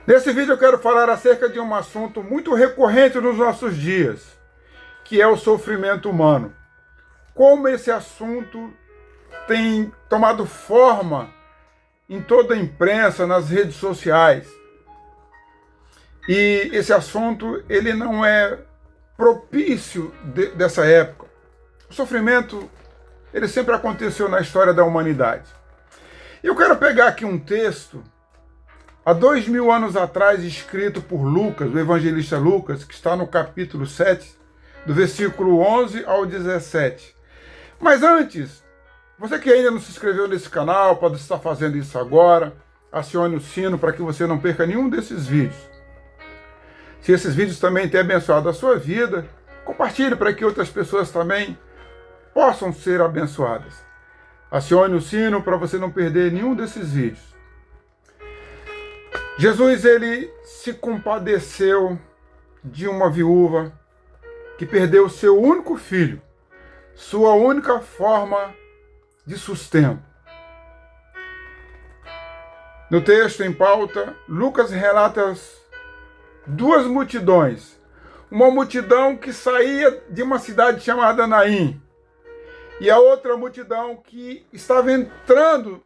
Nesse vídeo eu quero falar acerca de um assunto muito recorrente nos nossos dias, que é o sofrimento humano. Como esse assunto tem tomado forma em toda a imprensa, nas redes sociais. E esse assunto, ele não é propício dessa época. O sofrimento, ele sempre aconteceu na história da humanidade. Eu quero pegar aqui um texto há 2000 anos atrás, escrito por Lucas, o evangelista Lucas, que está no capítulo 7, do versículo 11 ao 17. Mas antes, você que ainda não se inscreveu nesse canal, pode estar fazendo isso agora. Acione o sino para que você não perca nenhum desses vídeos. Se esses vídeos também têm abençoado a sua vida, compartilhe para que outras pessoas também possam ser abençoadas. Acione o sino para você não perder nenhum desses vídeos. Jesus, ele se compadeceu de uma viúva que perdeu seu único filho, sua única forma de sustento. No texto em pauta, Lucas relata duas multidões. Uma multidão que saía de uma cidade chamada Naim, e a outra multidão que estava entrando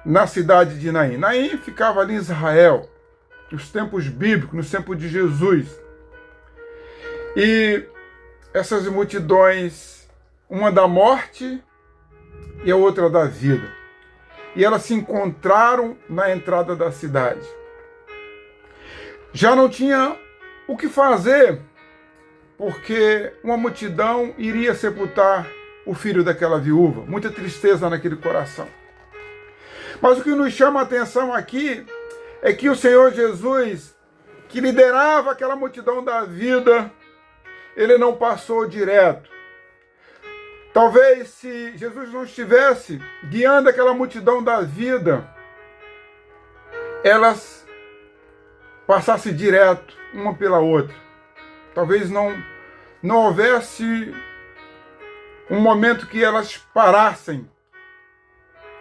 na cidade de Naim. Naim ficava ali em Israel, nos tempos bíblicos, nos tempos de Jesus. E essas multidões, uma da morte e a outra da vida. E elas se encontraram na entrada da cidade. Já não tinha o que fazer, porque uma multidão iria sepultar o filho daquela viúva. Muita tristeza naquele coração. Mas o que nos chama a atenção aqui é que o Senhor Jesus, que liderava aquela multidão da vida, ele não passou direto. Talvez se Jesus não estivesse guiando aquela multidão da vida, elas passassem direto uma pela outra. Talvez não houvesse um momento que elas parassem,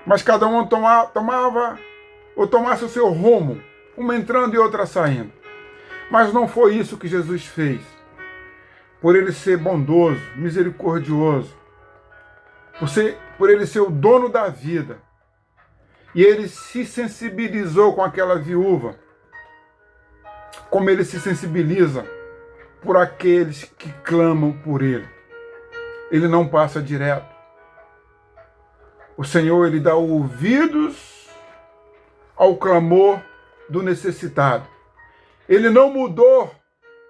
mas cada uma tomasse o seu rumo, uma entrando e outra saindo. Mas não foi isso que Jesus fez. Por ele ser bondoso, misericordioso, por ele ser o dono da vida, e ele se sensibilizou com aquela viúva, como ele se sensibiliza por aqueles que clamam por ele. Ele não passa direto. O Senhor, ele dá ouvidos ao clamor do necessitado. Ele não mudou,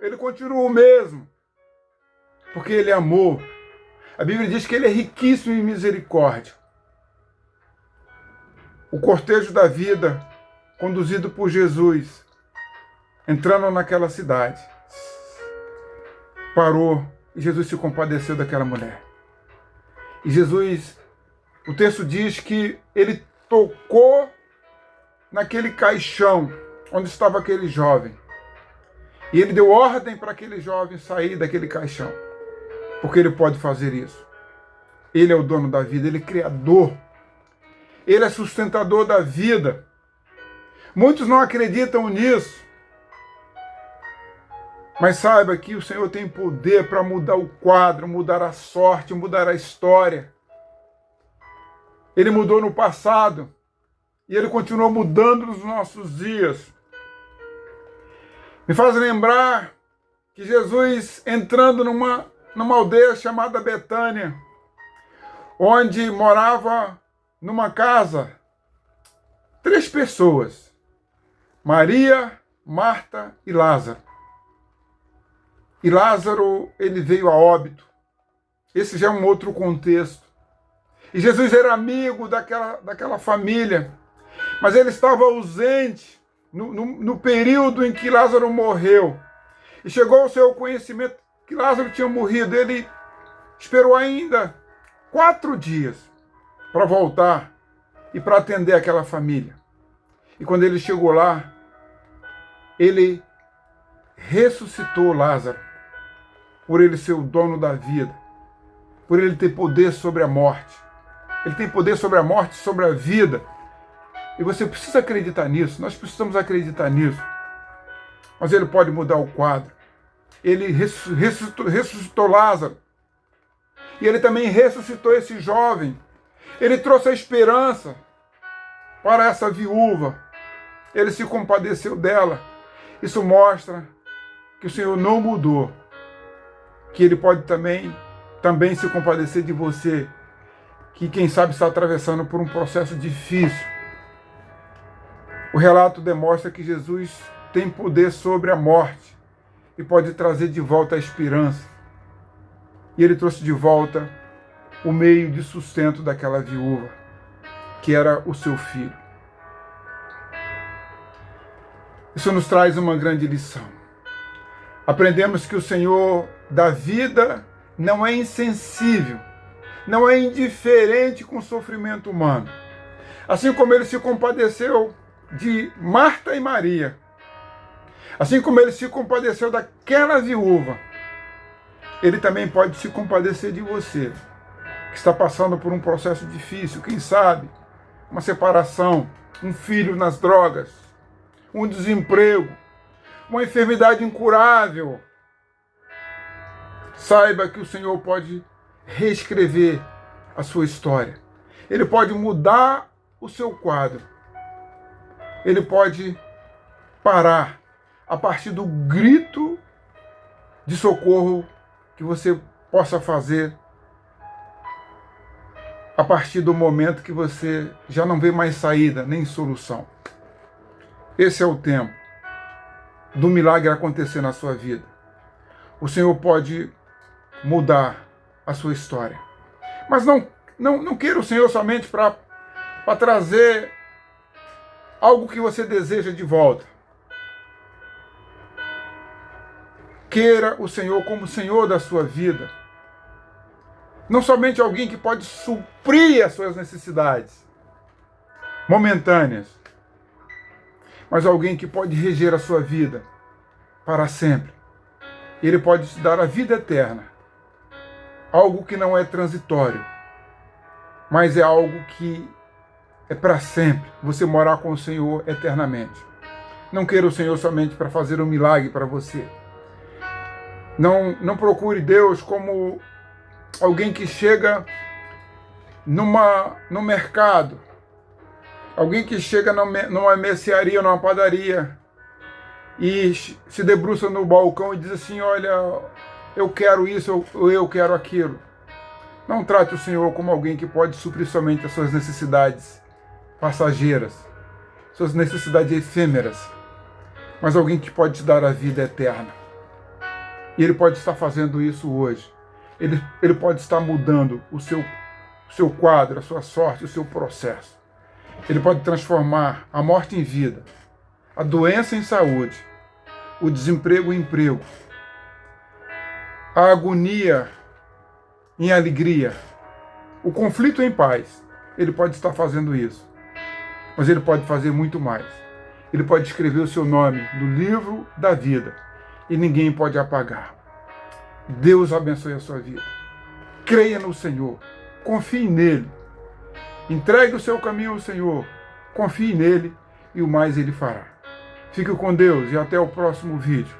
ele continua o mesmo, porque ele amou. A Bíblia diz que ele é riquíssimo em misericórdia. O cortejo da vida, conduzido por Jesus, entrando naquela cidade, parou e Jesus se compadeceu daquela mulher. E Jesus, o texto diz que ele tocou naquele caixão onde estava aquele jovem. E ele deu ordem para aquele jovem sair daquele caixão. Porque ele pode fazer isso. Ele é o dono da vida, ele é criador. Ele é sustentador da vida. Muitos não acreditam nisso. Mas saiba que o Senhor tem poder para mudar o quadro, mudar a sorte, mudar a história. Ele mudou no passado e ele continua mudando nos nossos dias. Me faz lembrar que Jesus entrando numa aldeia chamada Betânia, onde morava numa casa 3 pessoas, Maria, Marta e Lázaro. E Lázaro, ele veio a óbito. Esse já é um outro contexto. E Jesus era amigo daquela família, mas ele estava ausente no período em que Lázaro morreu. E chegou ao seu conhecimento que Lázaro tinha morrido. Ele esperou ainda 4 dias para voltar e para atender aquela família. E quando ele chegou lá, ele ressuscitou Lázaro, por ele ser o dono da vida, por ele ter poder sobre a morte. Ele tem poder sobre a morte, sobre a vida. E você precisa acreditar nisso, nós precisamos acreditar nisso. Mas ele pode mudar o quadro. Ele ressuscitou Lázaro. E ele também ressuscitou esse jovem. Ele trouxe a esperança para essa viúva. Ele se compadeceu dela. Isso mostra que o Senhor não mudou. Que ele pode também se compadecer de você, que quem sabe está atravessando por um processo difícil. O relato demonstra que Jesus tem poder sobre a morte e pode trazer de volta a esperança. E ele trouxe de volta o meio de sustento daquela viúva, que era o seu filho. Isso nos traz uma grande lição. Aprendemos que o Senhor da vida não é insensível, não é indiferente com o sofrimento humano. Assim como ele se compadeceu de Marta e Maria, assim como ele se compadeceu daquela viúva, ele também pode se compadecer de você, que está passando por um processo difícil, quem sabe, uma separação, um filho nas drogas, um desemprego, uma enfermidade incurável. Saiba que o Senhor pode reescrever a sua história. Ele pode mudar o seu quadro. Ele pode parar a partir do grito de socorro que você possa fazer a partir do momento que você já não vê mais saída nem solução. Esse é o tempo do milagre acontecer na sua vida. O Senhor pode mudar a sua história. Mas não queira o Senhor somente para trazer algo que você deseja de volta. Queira o Senhor como Senhor da sua vida. Não somente alguém que pode suprir as suas necessidades momentâneas, mas alguém que pode reger a sua vida para sempre. Ele pode te dar a vida eterna. Algo que não é transitório, mas é algo que é para sempre. Você morar com o Senhor eternamente. Não queira o Senhor somente para fazer um milagre para você. Não procure Deus como alguém que chega no mercado, alguém que chega numa mercearia, numa padaria e se debruça no balcão e diz assim: olha, eu quero isso, ou eu quero aquilo. Não trate o Senhor como alguém que pode suprir somente as suas necessidades passageiras, suas necessidades efêmeras, mas alguém que pode te dar a vida eterna. E Ele pode estar fazendo isso hoje. Ele pode estar mudando o seu quadro, a sua sorte, o seu processo. Ele pode transformar a morte em vida, a doença em saúde, o desemprego em emprego, a agonia em alegria, o conflito em paz. Ele pode estar fazendo isso, mas Ele pode fazer muito mais. Ele pode escrever o seu nome no livro da vida e ninguém pode apagar. Deus abençoe a sua vida. Creia no Senhor, confie nele, entregue o seu caminho ao Senhor, confie nele e o mais Ele fará. Fique com Deus e até o próximo vídeo.